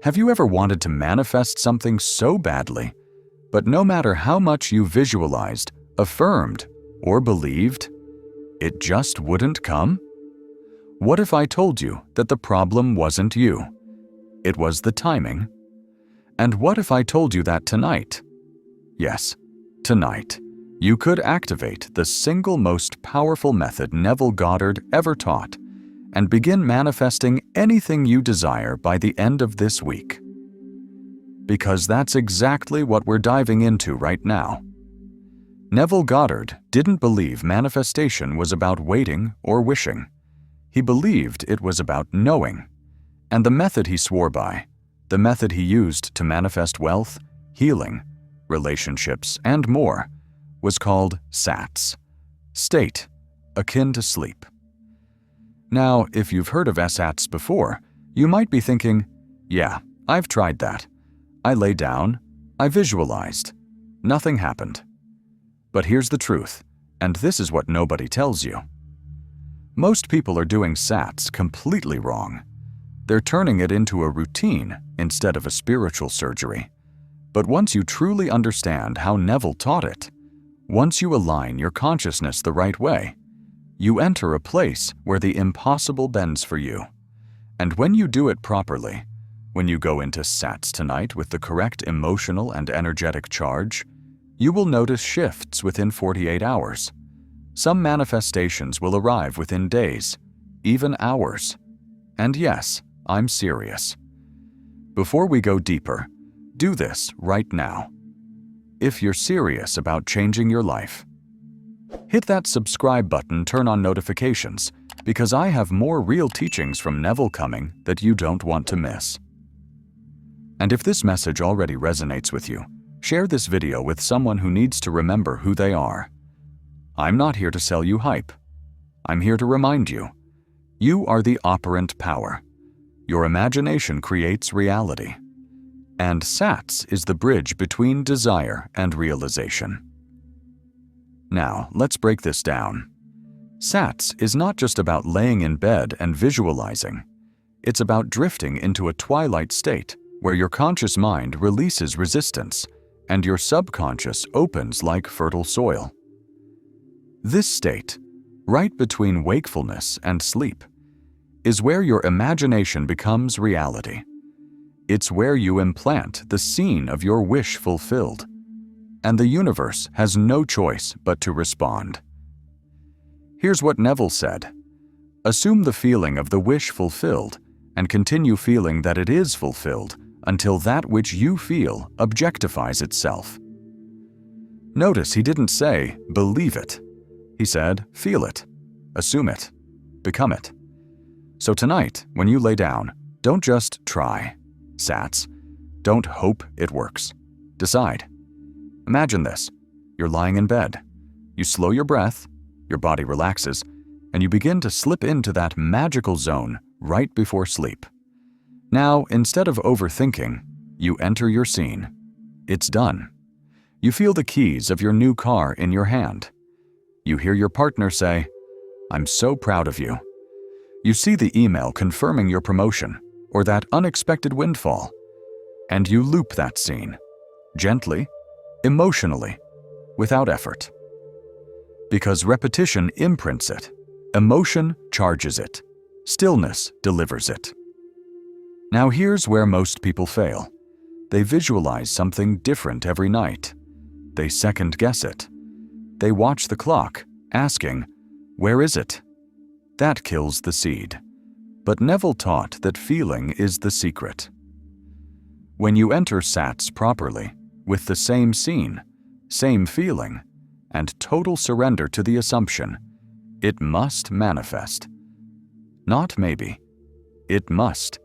Have you ever wanted to manifest something so badly, but no matter how much you visualized, affirmed, or believed, it just wouldn't come? What if I told you that the problem wasn't you? It was the timing. And what if I told you that tonight? Yes, tonight, you could activate the single most powerful method Neville Goddard ever taught and begin manifesting anything you desire by the end of this week. Because that's exactly what we're diving into right now. Neville Goddard didn't believe manifestation was about waiting or wishing. He believed it was about knowing. And the method he swore by, the method he used to manifest wealth, healing, relationships, and more, was called SATS, state akin to sleep. Now, if you've heard of SATS before, you might be thinking, yeah, I've tried that. I lay down, I visualized, nothing happened. But here's the truth, and this is what nobody tells you. Most people are doing SATS completely wrong. They're turning it into a routine instead of a spiritual surgery. But once you truly understand how Neville taught it, once you align your consciousness the right way, you enter a place where the impossible bends for you. And when you do it properly, when you go into SATS tonight with the correct emotional and energetic charge, you will notice shifts within 48 hours. Some manifestations will arrive within days, even hours. And yes, I'm serious. Before we go deeper, do this right now. If you're serious about changing your life, hit that subscribe button, turn on notifications, because I have more real teachings from Neville coming that you don't want to miss. And if this message already resonates with you, share this video with someone who needs to remember who they are. I'm not here to sell you hype. I'm here to remind you, you are the operant power. Your imagination creates reality. And SATS is the bridge between desire and realization. Now, let's break this down. SATS is not just about laying in bed and visualizing. It's about drifting into a twilight state where your conscious mind releases resistance and your subconscious opens like fertile soil. This state, right between wakefulness and sleep, is where your imagination becomes reality. It's where you implant the scene of your wish fulfilled, and the universe has no choice but to respond. Here's what Neville said. Assume the feeling of the wish fulfilled and continue feeling that it is fulfilled until that which you feel objectifies itself. Notice he didn't say, believe it. He said, feel it, assume it, become it. So tonight, when you lay down, don't just try, SATS. Don't hope it works. Decide. Imagine this. You're lying in bed. You slow your breath, your body relaxes, and you begin to slip into that magical zone right before sleep. Now, instead of overthinking, you enter your scene. It's done. You feel the keys of your new car in your hand. You hear your partner say, "I'm so proud of you." You see the email confirming your promotion or that unexpected windfall, and you loop that scene, gently, emotionally, without effort. Because repetition imprints it, emotion charges it, stillness delivers it. Now here's where most people fail. They visualize something different every night. They second-guess it. They watch the clock, asking, "Where is it?" That kills the seed. But Neville taught that feeling is the secret. When you enter SATS properly, with the same scene, same feeling, and total surrender to the assumption, it must manifest. Not maybe. It must.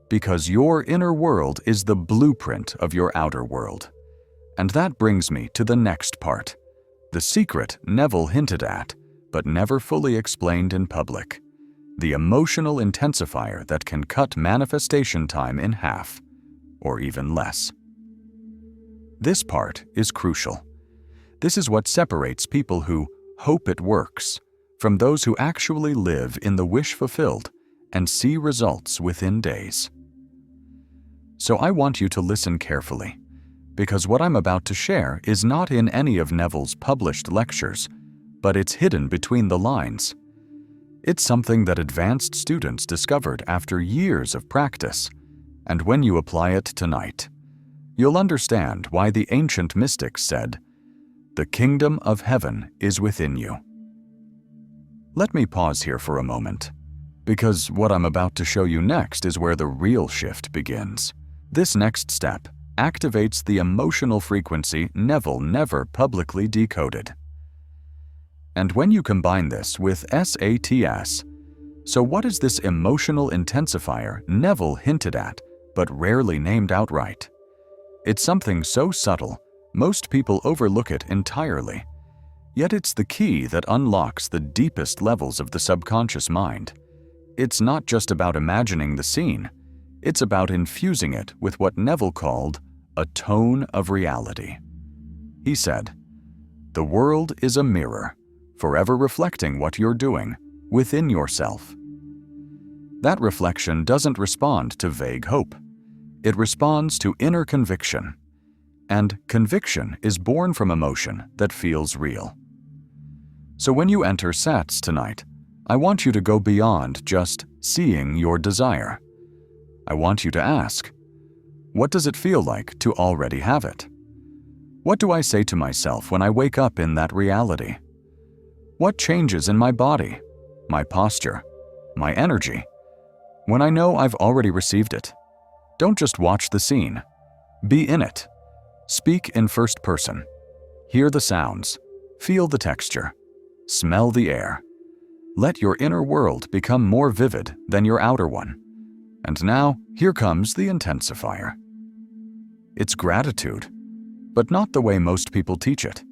Because your inner world is the blueprint of your outer world. And that brings me to the next part, the secret Neville hinted at, but never fully explained in public, the emotional intensifier that can cut manifestation time in half, or even less. This part is crucial. This is what separates people who hope it works from those who actually live in the wish fulfilled and see results within days. So I want you to listen carefully, because what I'm about to share is not in any of Neville's published lectures, but it's hidden between the lines. It's something that advanced students discovered after years of practice, and when you apply it tonight, you'll understand why the ancient mystics said, "The kingdom of heaven is within you." Let me pause here for a moment, because what I'm about to show you next is where the real shift begins. This next step activates the emotional frequency Neville never publicly decoded. And when you combine this with SATS, so what is this emotional intensifier Neville hinted at but rarely named outright? It's something so subtle, most people overlook it entirely. Yet it's the key that unlocks the deepest levels of the subconscious mind. It's not just about imagining the scene, it's about infusing it with what Neville called a tone of reality. He said, "The world is a mirror, forever reflecting what you're doing within yourself." That reflection doesn't respond to vague hope. It responds to inner conviction. And conviction is born from emotion that feels real. So when you enter SATS tonight, I want you to go beyond just seeing your desire. I want you to ask, what does it feel like to already have it? What do I say to myself when I wake up in that reality? What changes in my body, my posture, my energy, when I know I've already received it? Don't just watch the scene. Be in it. Speak in first person. Hear the sounds. Feel the texture. Smell the air. Let your inner world become more vivid than your outer one. And now, here comes the intensifier. It's gratitude, but not the way most people teach it.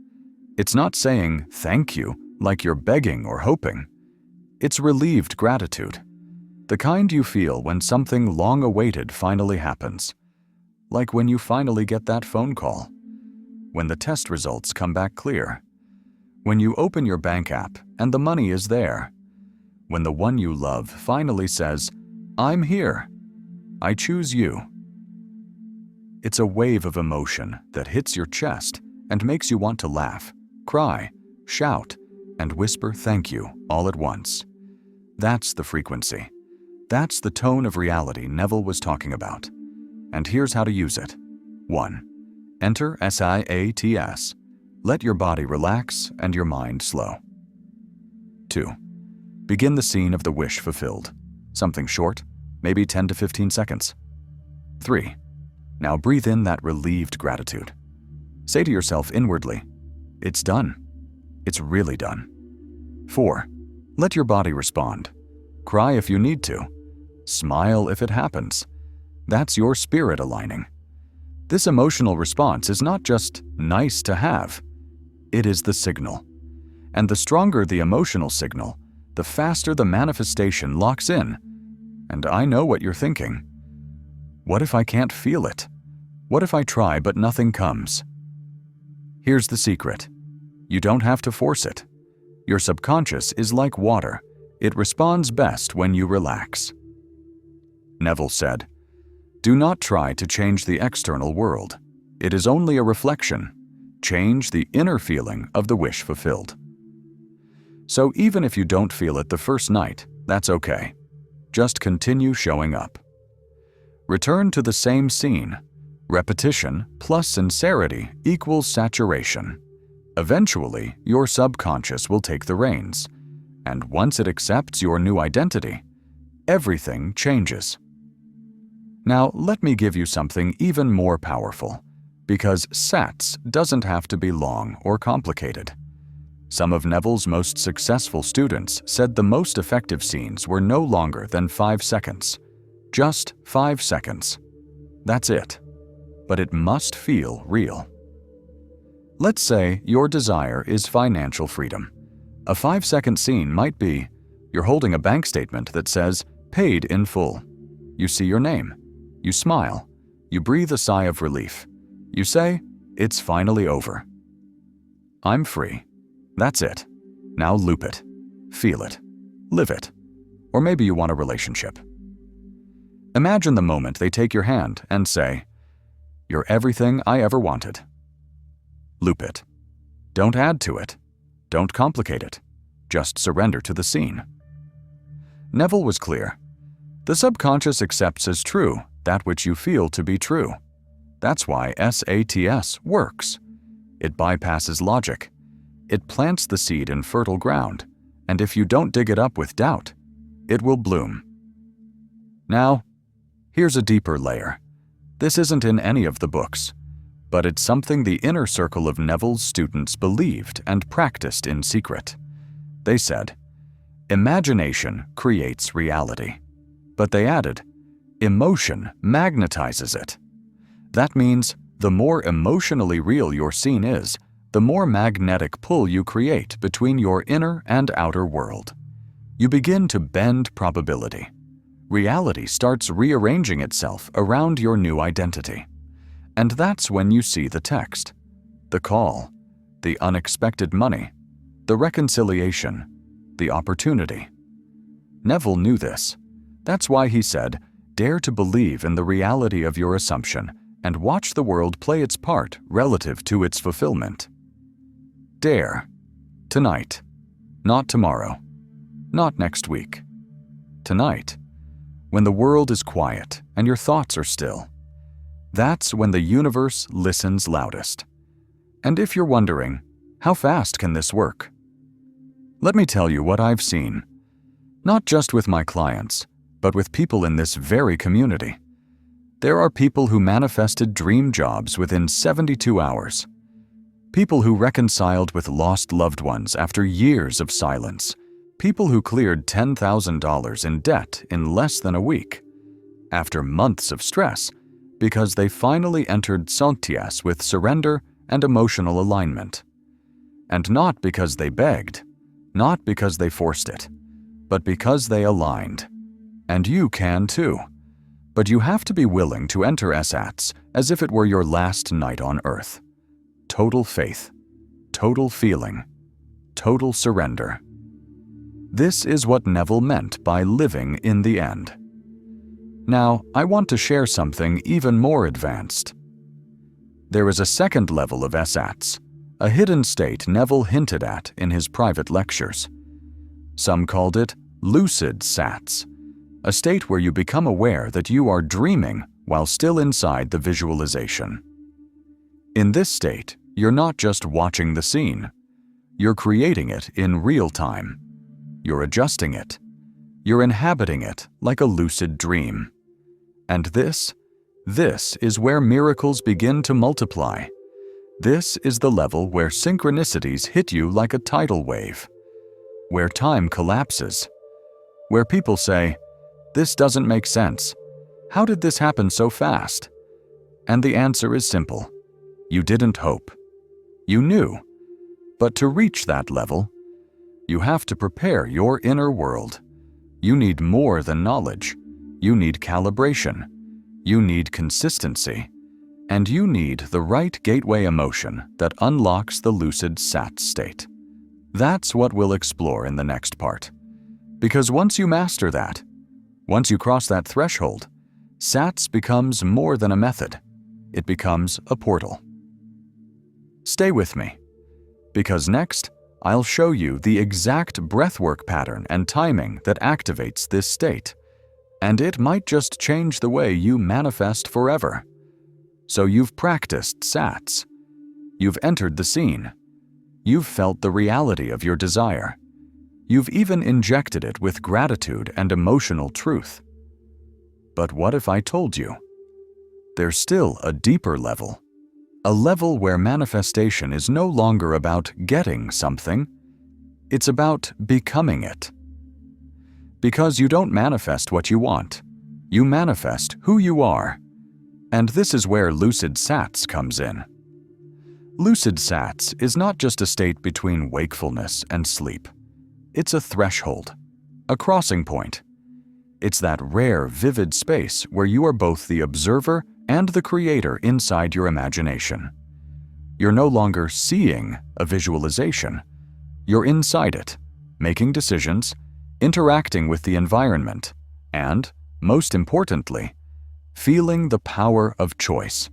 It's not saying thank you like you're begging or hoping. It's relieved gratitude, the kind you feel when something long awaited finally happens. Like when you finally get that phone call, when the test results come back clear, when you open your bank app and the money is there, when the one you love finally says, "I'm here. I choose you." It's a wave of emotion that hits your chest and makes you want to laugh, cry, shout, and whisper thank you all at once. That's the frequency. That's the tone of reality Neville was talking about. And here's how to use it. 1. Enter SIATS. Let your body relax and your mind slow. 2. Begin the scene of the wish fulfilled. Something short, maybe 10 to 15 seconds. 3. Now breathe in that relieved gratitude. Say to yourself inwardly, "It's done. It's really done." 4. Let your body respond. Cry if you need to. Smile if it happens. That's your spirit aligning. This emotional response is not just nice to have. It is the signal. And the stronger the emotional signal, the faster the manifestation locks in. And I know what you're thinking. What if I can't feel it? What if I try but nothing comes? Here's the secret. You don't have to force it. Your subconscious is like water. It responds best when you relax. Neville said, "Do not try to change the external world. It is only a reflection. Change the inner feeling of the wish fulfilled." So even if you don't feel it the first night, that's okay. Just continue showing up. Return to the same scene. Repetition plus sincerity equals saturation. Eventually, your subconscious will take the reins. And once it accepts your new identity, everything changes. Now, let me give you something even more powerful, because SATS doesn't have to be long or complicated. Some of Neville's most successful students said the most effective scenes were no longer than 5 seconds. Just 5 seconds. That's it. But it must feel real. Let's say your desire is financial freedom. A 5-second scene might be, you're holding a bank statement that says, "Paid in full." You see your name. You smile. You breathe a sigh of relief. You say, "It's finally over. I'm free." That's it. Now loop it. Feel it. Live it. Or maybe you want a relationship. Imagine the moment they take your hand and say, "You're everything I ever wanted." Loop it. Don't add to it. Don't complicate it. Just surrender to the scene. Neville was clear. The subconscious accepts as true that which you feel to be true. That's why SATS works. It bypasses logic. It plants the seed in fertile ground, and if you don't dig it up with doubt, it will bloom. Now, here's a deeper layer. This isn't in any of the books, but it's something the inner circle of Neville's students believed and practiced in secret. They said, "Imagination creates reality." But they added, "Emotion magnetizes it." That means the more emotionally real your scene is, the more magnetic pull you create between your inner and outer world. You begin to bend probability. Reality starts rearranging itself around your new identity. And that's when you see the text, the call, the unexpected money, the reconciliation, the opportunity. Neville knew this. That's why he said, "Dare to believe in the reality of your assumption and watch the world play its part relative to its fulfillment." Dare. Tonight. Not tomorrow. Not next week. Tonight. When the world is quiet and your thoughts are still. That's when the universe listens loudest. And if you're wondering, how fast can this work? Let me tell you what I've seen. Not just with my clients, but with people in this very community. There are people who manifested dream jobs within 72 hours. People who reconciled with lost loved ones after years of silence. People who cleared $10,000 in debt in less than a week. After months of stress, because they finally entered SATS with surrender and emotional alignment. And not because they begged, not because they forced it, but because they aligned. And you can too. But you have to be willing to enter SATS as if it were your last night on earth. Total faith, total feeling, total surrender. This is what Neville meant by living in the end. Now, I want to share something even more advanced. There is a second level of SATS, a hidden state Neville hinted at in his private lectures. Some called it lucid SATS, a state where you become aware that you are dreaming while still inside the visualization. In this state, you're not just watching the scene. You're creating it in real time. You're adjusting it. You're inhabiting it like a lucid dream. And this is where miracles begin to multiply. This is the level where synchronicities hit you like a tidal wave, where time collapses, where people say, "This doesn't make sense. How did this happen so fast?" And the answer is simple. You didn't hope. You knew. But to reach that level, you have to prepare your inner world. You need more than knowledge. You need calibration. You need consistency. And you need the right gateway emotion that unlocks the lucid SATS state. That's what we'll explore in the next part. Because once you master that, once you cross that threshold, SATS becomes more than a method. It becomes a portal. Stay with me, because next, I'll show you the exact breathwork pattern and timing that activates this state, and it might just change the way you manifest forever. So you've practiced SATS. You've entered the scene. You've felt the reality of your desire. You've even injected it with gratitude and emotional truth. But what if I told you? There's still a deeper level. A level where manifestation is no longer about getting something, it's about becoming it. Because you don't manifest what you want, you manifest who you are. And this is where lucid SATS comes in. Lucid SATS is not just a state between wakefulness and sleep. It's a threshold, a crossing point. It's that rare, vivid space where you are both the observer and the creator inside your imagination. You're no longer seeing a visualization. You're inside it, making decisions, interacting with the environment, and most importantly, feeling the power of choice.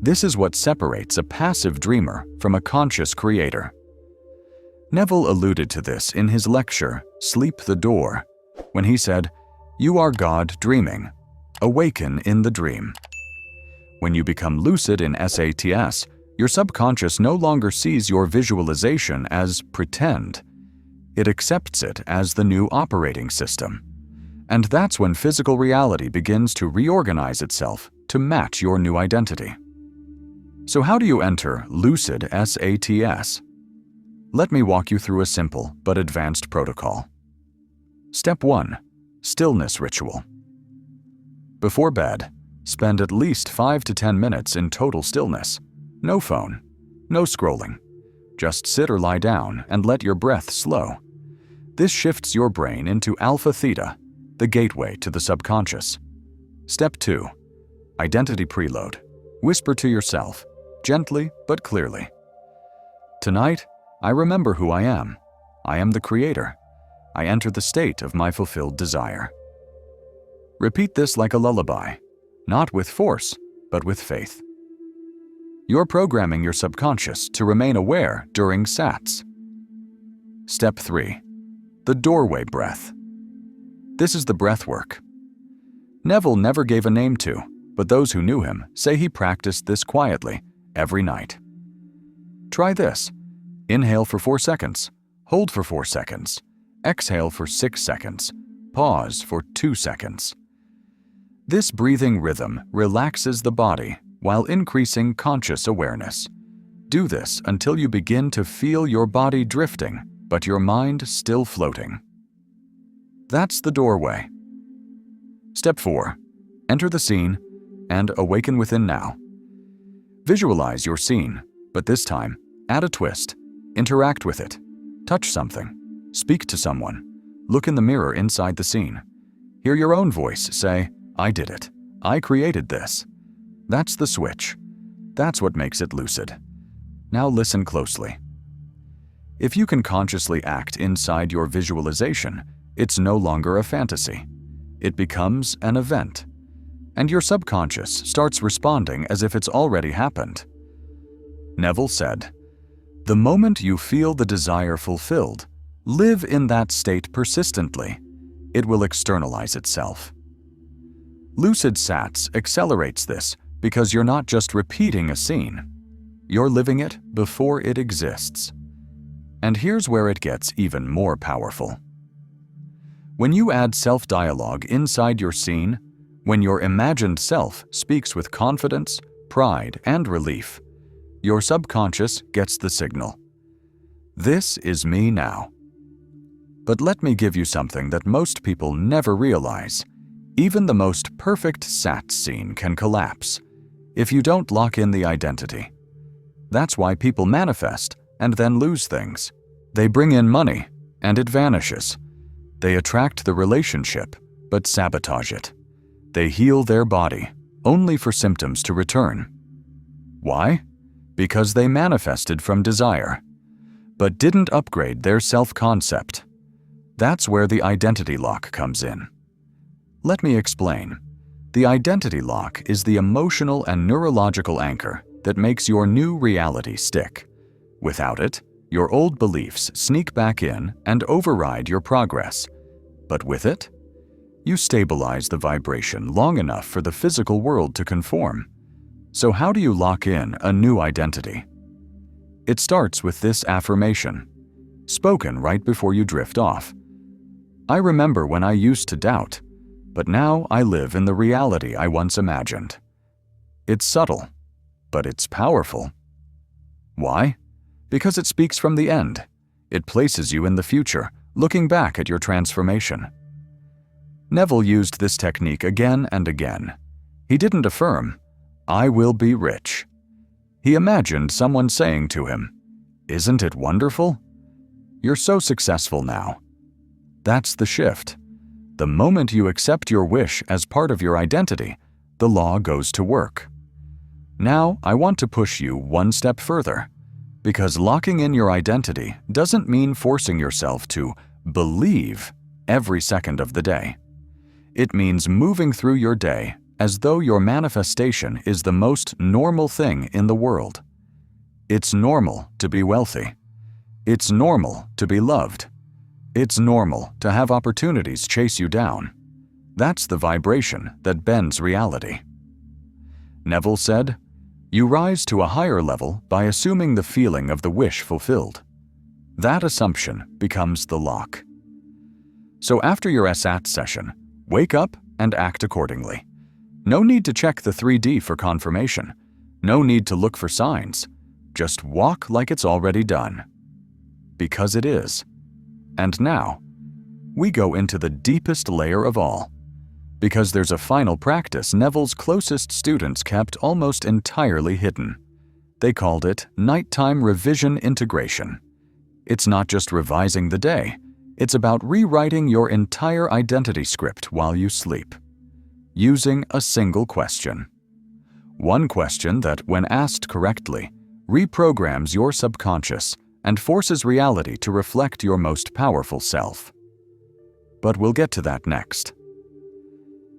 This is what separates a passive dreamer from a conscious creator. Neville alluded to this in his lecture, Sleep the Door, when he said, "You are God dreaming. Awaken in the dream." When you become lucid in SATS, your subconscious no longer sees your visualization as pretend. It accepts it as the new operating system. And that's when physical reality begins to reorganize itself to match your new identity. So how do you enter lucid SATS? Let me walk you through a simple but advanced protocol. Step 1. Stillness ritual. Before bed, spend at least 5 to 10 minutes in total stillness. No phone, no scrolling. Just sit or lie down and let your breath slow. This shifts your brain into alpha theta, the gateway to the subconscious. Step 2. Identity preload. Whisper to yourself, gently but clearly. Tonight, I remember who I am. I am the creator. I enter the state of my fulfilled desire. Repeat this like a lullaby, not with force, but with faith. You're programming your subconscious to remain aware during SATS. Step 3. The doorway breath. This is the breath work. Neville never gave a name to, but those who knew him say he practiced this quietly every night. Try this. Inhale for 4 seconds, hold for 4 seconds, exhale for 6 seconds, pause for 2 seconds. This breathing rhythm relaxes the body while increasing conscious awareness. Do this until you begin to feel your body drifting, but your mind still floating. That's the doorway. Step 4. Enter the scene and awaken within now. Visualize your scene, but this time, add a twist. Interact with it. Touch something. Speak to someone. Look in the mirror inside the scene. Hear your own voice say, "I did it. I created this." That's the switch. That's what makes it lucid. Now listen closely. If you can consciously act inside your visualization, it's no longer a fantasy. It becomes an event. And your subconscious starts responding as if it's already happened. Neville said, "The moment you feel the desire fulfilled, live in that state persistently. It will externalize itself." Lucid SATS accelerates this because you're not just repeating a scene. You're living it before it exists. And here's where it gets even more powerful. When you add self-dialogue inside your scene, when your imagined self speaks with confidence, pride, and relief, your subconscious gets the signal. This is me now. But let me give you something that most people never realize. Even the most perfect SATS scene can collapse if you don't lock in the identity. That's why people manifest and then lose things. They bring in money and it vanishes. They attract the relationship but sabotage it. They heal their body only for symptoms to return. Why? Because they manifested from desire, but didn't upgrade their self-concept. That's where the identity lock comes in. Let me explain. The identity lock is the emotional and neurological anchor that makes your new reality stick. Without it, your old beliefs sneak back in and override your progress. But with it, you stabilize the vibration long enough for the physical world to conform. So how do you lock in a new identity? It starts with this affirmation, spoken right before you drift off. "I remember when I used to doubt, but now I live in the reality I once imagined." It's subtle, but it's powerful. Why? Because it speaks from the end. It places you in the future, looking back at your transformation. Neville used this technique again and again. He didn't affirm, "I will be rich." He imagined someone saying to him, "Isn't it wonderful? You're so successful now." That's the shift. The moment you accept your wish as part of your identity, the law goes to work. Now, I want to push you one step further, because locking in your identity doesn't mean forcing yourself to believe every second of the day. It means moving through your day as though your manifestation is the most normal thing in the world. It's normal to be wealthy. It's normal to be loved. It's normal to have opportunities chase you down. That's the vibration that bends reality. Neville said, "You rise to a higher level by assuming the feeling of the wish fulfilled. That assumption becomes the lock." So after your SAT session, wake up and act accordingly. No need to check the 3D for confirmation. No need to look for signs. Just walk like it's already done. Because it is. And now, we go into the deepest layer of all. Because there's a final practice Neville's closest students kept almost entirely hidden. They called it nighttime revision integration. It's not just revising the day. It's about rewriting your entire identity script while you sleep. Using a single question. One question that, when asked correctly, reprograms your subconscious and forces reality to reflect your most powerful self. But we'll get to that next.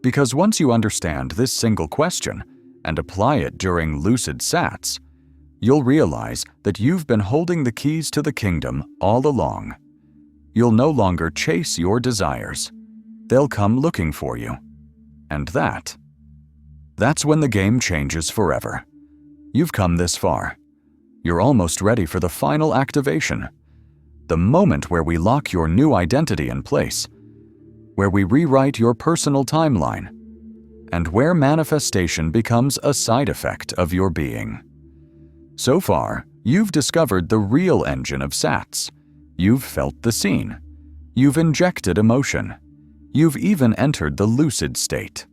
Because once you understand this single question and apply it during lucid SATs, you'll realize that you've been holding the keys to the kingdom all along. You'll no longer chase your desires. They'll come looking for you. And that's when the game changes forever. You've come this far. You're almost ready for the final activation. The moment where we lock your new identity in place, where we rewrite your personal timeline, and where manifestation becomes a side effect of your being. So far, you've discovered the real engine of SATs. You've felt the scene. You've injected emotion. You've even entered the lucid state.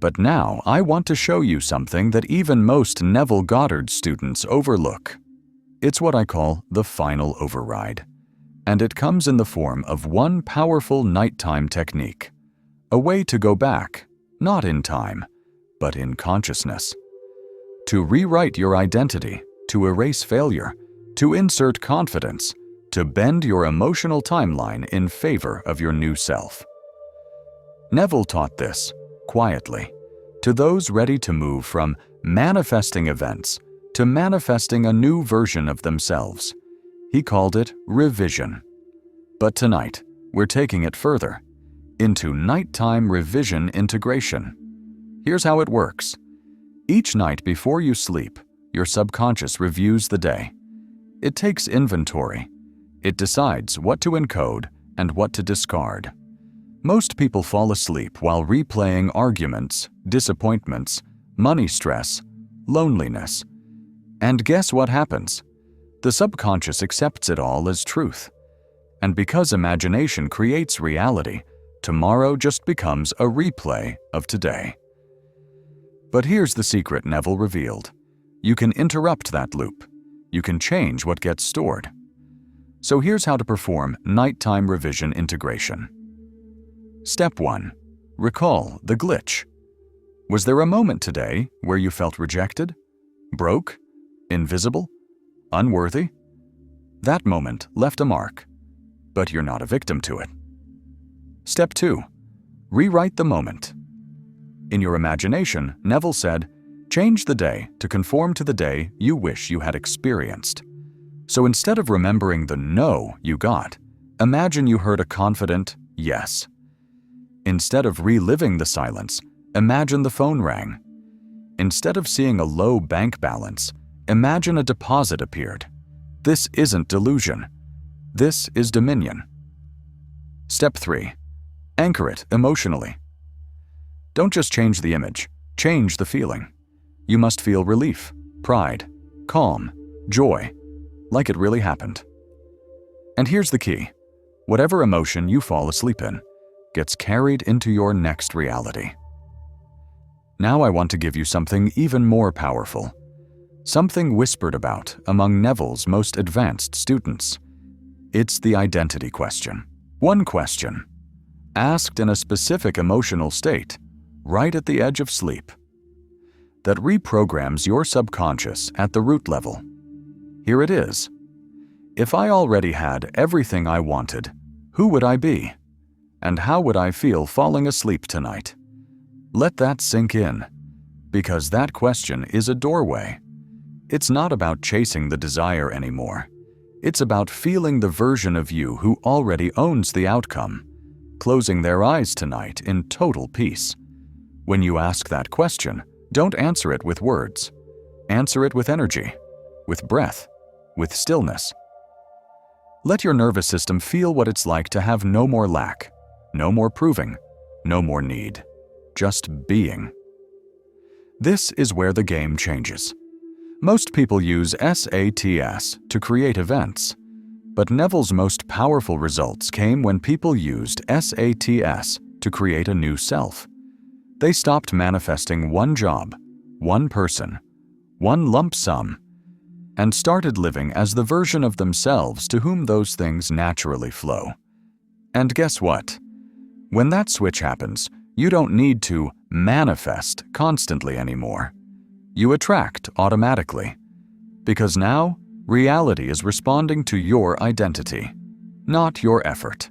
But now I want to show you something that even most Neville Goddard students overlook. It's what I call the final override. And it comes in the form of one powerful nighttime technique. A way to go back, not in time, but in consciousness. To rewrite your identity, to erase failure, to insert confidence, to bend your emotional timeline in favor of your new self. Neville taught this, quietly, to those ready to move from manifesting events to manifesting a new version of themselves. He called it revision. But tonight, we're taking it further, into nighttime revision integration. Here's how it works. Each night before you sleep, your subconscious reviews the day. It takes inventory. It decides what to encode and what to discard. Most people fall asleep while replaying arguments, disappointments, money stress, loneliness. And guess what happens? The subconscious accepts it all as truth. And because imagination creates reality, tomorrow just becomes a replay of today. But here's the secret Neville revealed. You can interrupt that loop. You can change what gets stored. So here's how to perform nighttime revision integration. Step 1. Recall the glitch. Was there a moment today where you felt rejected, broke, invisible, unworthy? That moment left a mark, but you're not a victim to it. Step 2. Rewrite the moment. In your imagination, Neville said, change the day to conform to the day you wish you had experienced. So instead of remembering the no you got, imagine you heard a confident yes. Instead of reliving the silence, imagine the phone rang. Instead of seeing a low bank balance, imagine a deposit appeared. This isn't delusion. This is dominion. Step 3. Anchor it emotionally. Don't just change the image, change the feeling. You must feel relief, pride, calm, joy, like it really happened. And here's the key. Whatever emotion you fall asleep in gets carried into your next reality. Now I want to give you something even more powerful. Something whispered about among Neville's most advanced students. It's the identity question. One question, asked in a specific emotional state, right at the edge of sleep, that reprograms your subconscious at the root level. Here it is. If I already had everything I wanted, who would I be? And how would I feel falling asleep tonight? Let that sink in, because that question is a doorway. It's not about chasing the desire anymore. It's about feeling the version of you who already owns the outcome, closing their eyes tonight in total peace. When you ask that question, don't answer it with words. Answer it with energy, with breath, with stillness. Let your nervous system feel what it's like to have no more lack, no more proving, no more need, just being. This is where the game changes. Most people use SATS to create events, but Neville's most powerful results came when people used SATS to create a new self. They stopped manifesting one job, one person, one lump sum, and started living as the version of themselves to whom those things naturally flow. And guess what? When that switch happens, you don't need to manifest constantly anymore. You attract automatically, because now reality is responding to your identity, not your effort.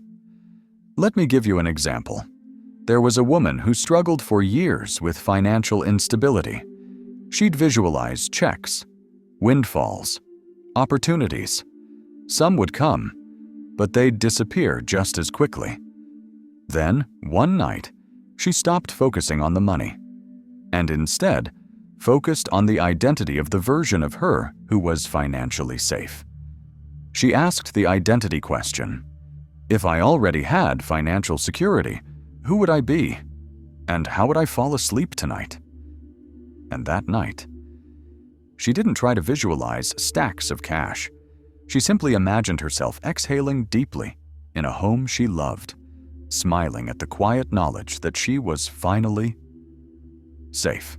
Let me give you an example. There was a woman who struggled for years with financial instability. She'd visualize checks, windfalls, opportunities. Some would come, but they'd disappear just as quickly. Then, one night, she stopped focusing on the money, and instead focused on the identity of the version of her who was financially safe. She asked the identity question, if I already had financial security, who would I be? And how would I fall asleep tonight? And that night, she didn't try to visualize stacks of cash. She simply imagined herself exhaling deeply in a home she loved, smiling at the quiet knowledge that she was finally safe.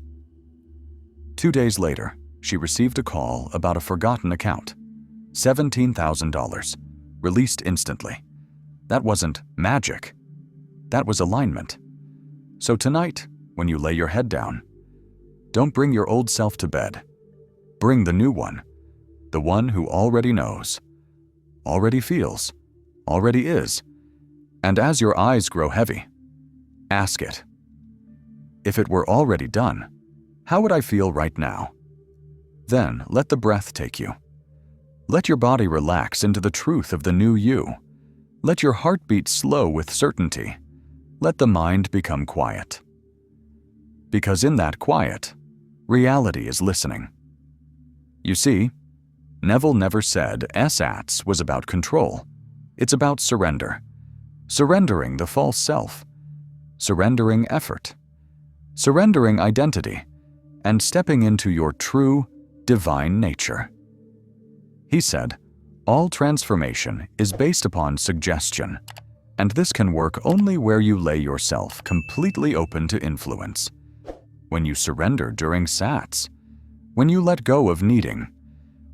2 days later, she received a call about a forgotten account. $17,000, released instantly. That wasn't magic. That was alignment. So tonight, when you lay your head down, don't bring your old self to bed. Bring the new one, the one who already knows, already feels, already is. And as your eyes grow heavy, ask it, if it were already done, how would I feel right now? Then let the breath take you. Let your body relax into the truth of the new you. Let your heart beat slow with certainty. Let the mind become quiet. Because in that quiet, reality is listening. You see, Neville never said SATS was about control. It's about surrender. Surrendering the false self. Surrendering effort. Surrendering identity. And stepping into your true, divine nature. He said, all transformation is based upon suggestion, and this can work only where you lay yourself completely open to influence. When you surrender during SATS, when you let go of needing,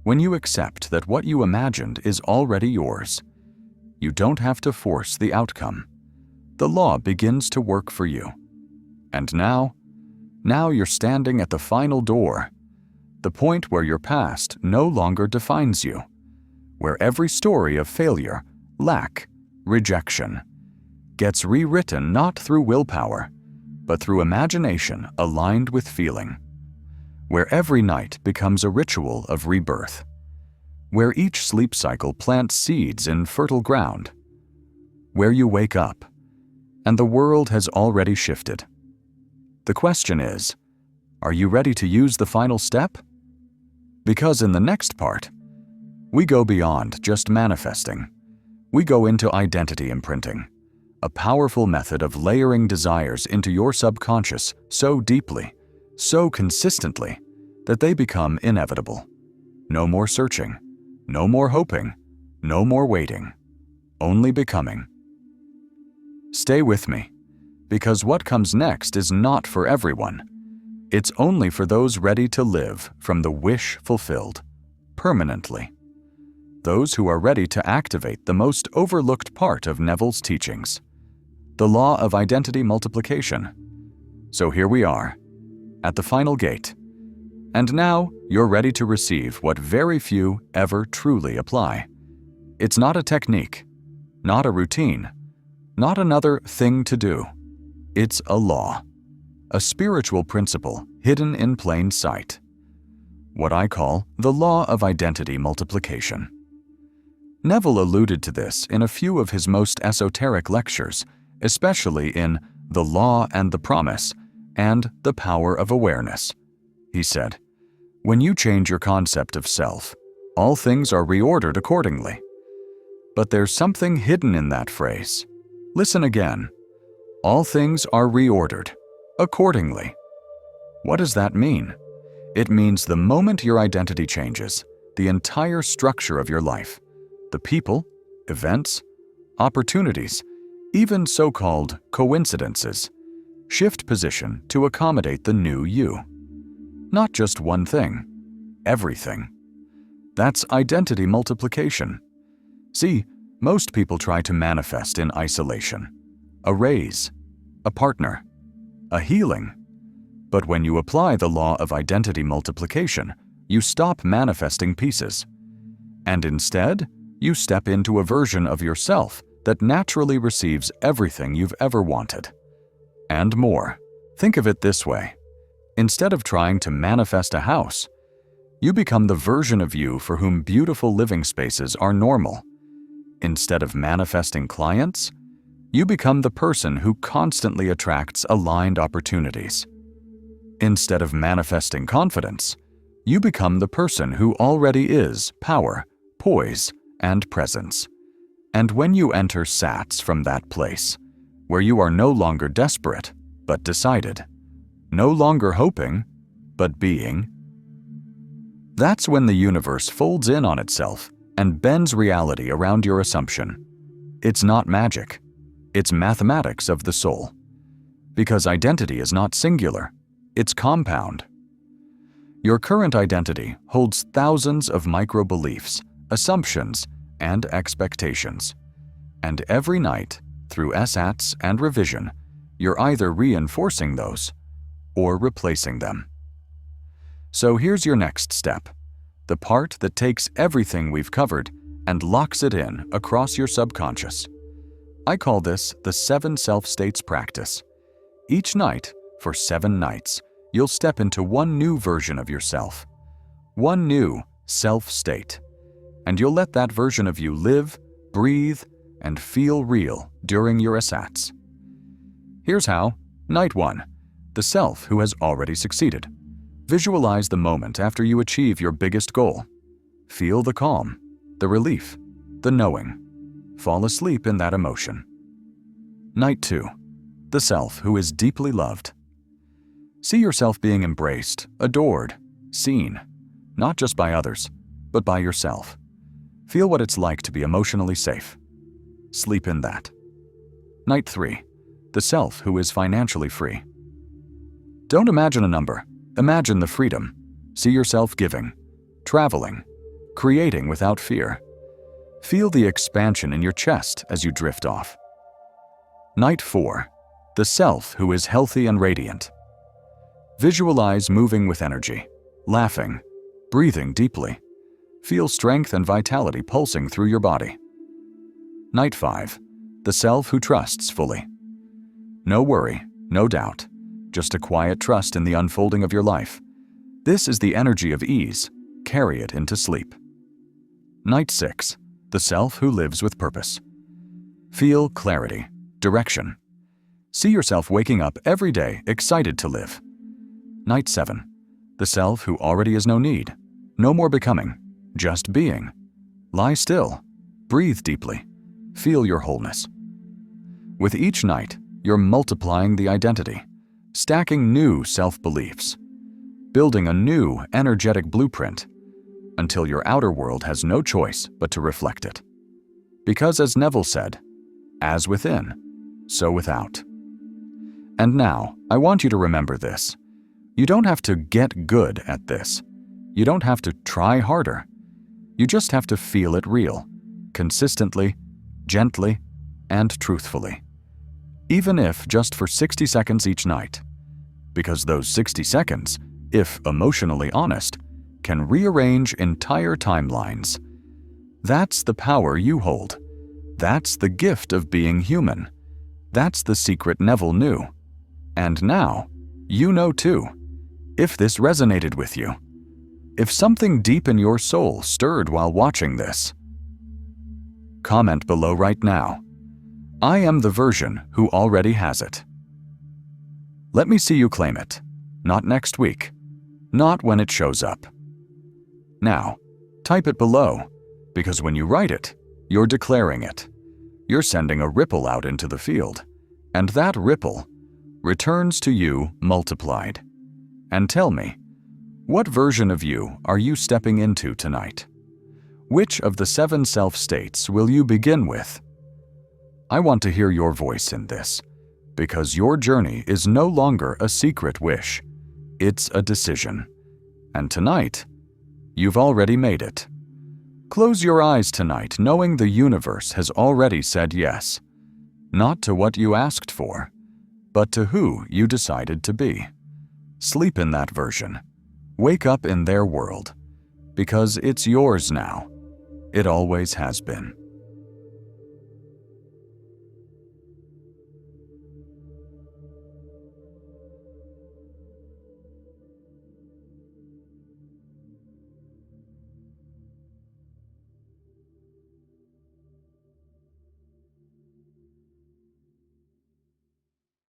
when you accept that what you imagined is already yours, you don't have to force the outcome. The law begins to work for you. And now you're standing at the final door, the point where your past no longer defines you, where every story of failure, lack, rejection gets rewritten not through willpower, but through imagination aligned with feeling, where every night becomes a ritual of rebirth, where each sleep cycle plants seeds in fertile ground, where you wake up and the world has already shifted. The question is, are you ready to use the final step? Because in the next part, we go beyond just manifesting. We go into identity imprinting, a powerful method of layering desires into your subconscious so deeply, so consistently, that they become inevitable. No more searching, no more hoping, no more waiting, only becoming. Stay with me, because what comes next is not for everyone. It's only for those ready to live from the wish fulfilled, permanently. Those who are ready to activate the most overlooked part of Neville's teachings, the law of identity multiplication. So here we are, at the final gate. And now you're ready to receive what very few ever truly apply. It's not a technique, not a routine, Not another thing to do. It's a law, a spiritual principle hidden in plain sight. What I call the law of identity multiplication. Neville alluded to this in a few of his most esoteric lectures, especially in The Law and the Promise and The Power of Awareness. He said, "When you change your concept of self, all things are reordered accordingly." But there's something hidden in that phrase. Listen again. All things are reordered accordingly. What does that mean? It means the moment your identity changes, the entire structure of your life, the people, events, opportunities, even so-called coincidences, shift position to accommodate the new you. Not just one thing, everything. That's identity multiplication. See, most people try to manifest in isolation. A raise, a partner, a healing. But when you apply the law of identity multiplication, you stop manifesting pieces. And instead, you step into a version of yourself that naturally receives everything you've ever wanted. And more. Think of it this way. Instead of trying to manifest a house, you become the version of you for whom beautiful living spaces are normal. Instead of manifesting clients, you become the person who constantly attracts aligned opportunities. Instead of manifesting confidence, you become the person who already is power, poise, and presence. And when you enter SATS from that place, where you are no longer desperate, but decided, no longer hoping, but being, that's when the universe folds in on itself and bends reality around your assumption. It's not magic. It's mathematics of the soul. Because identity is not singular. It's compound. Your current identity holds thousands of micro-beliefs, assumptions, and expectations. And every night, through SATS and revision, you're either reinforcing those or replacing them. So here's your next step, the part that takes everything we've covered and locks it in across your subconscious. I call this the 7 self-states practice. Each night, for 7 nights, you'll step into one new version of yourself, one new self-state, and you'll let that version of you live, breathe, and feel real during your SATS. Here's how. Night 1. The self who has already succeeded. Visualize the moment after you achieve your biggest goal. Feel the calm, the relief, the knowing. Fall asleep in that emotion. Night 2. The self who is deeply loved. See yourself being embraced, adored, seen, not just by others, but by yourself. Feel what it's like to be emotionally safe. Sleep in that. Night 3. The self who is financially free. Don't imagine a number. Imagine the freedom. See yourself giving, traveling, creating without fear. Feel the expansion in your chest as you drift off. Night 4. The self who is healthy and radiant. Visualize moving with energy, laughing, breathing deeply. Feel strength and vitality pulsing through your body. Night 5. The self who trusts fully. No worry, no doubt, just a quiet trust in the unfolding of your life. This is the energy of ease. Carry it into sleep. Night 6. The self who lives with purpose. Feel clarity, direction. See yourself waking up every day excited to live. Night 7. The self who already is no need. No more becoming, just being. Lie still. Breathe deeply. Feel your wholeness. With each night, you're multiplying the identity, stacking new self-beliefs, building a new energetic blueprint until your outer world has no choice but to reflect it. Because as Neville said, as within, so without. And now, I want you to remember this. You don't have to get good at this. You don't have to try harder. You just have to feel it real, consistently, gently, and truthfully. Even if just for 60 seconds each night. Because those 60 seconds, if emotionally honest, can rearrange entire timelines. That's the power you hold. That's the gift of being human. That's the secret Neville knew. And now, you know too, if this resonated with you. If something deep in your soul stirred while watching this. Comment below right now. I am the version who already has it. Let me see you claim it. Not next week. Not when it shows up. Now, type it below, because when you write it, you're declaring it. You're sending a ripple out into the field, and that ripple returns to you multiplied. And tell me, what version of you are you stepping into tonight? Which of the 7 self-states will you begin with? I want to hear your voice in this, because your journey is no longer a secret wish. It's a decision. And tonight, you've already made it. Close your eyes tonight knowing the universe has already said yes, not to what you asked for, but to who you decided to be. Sleep in that version. Wake up in their world, because it's yours now. It always has been.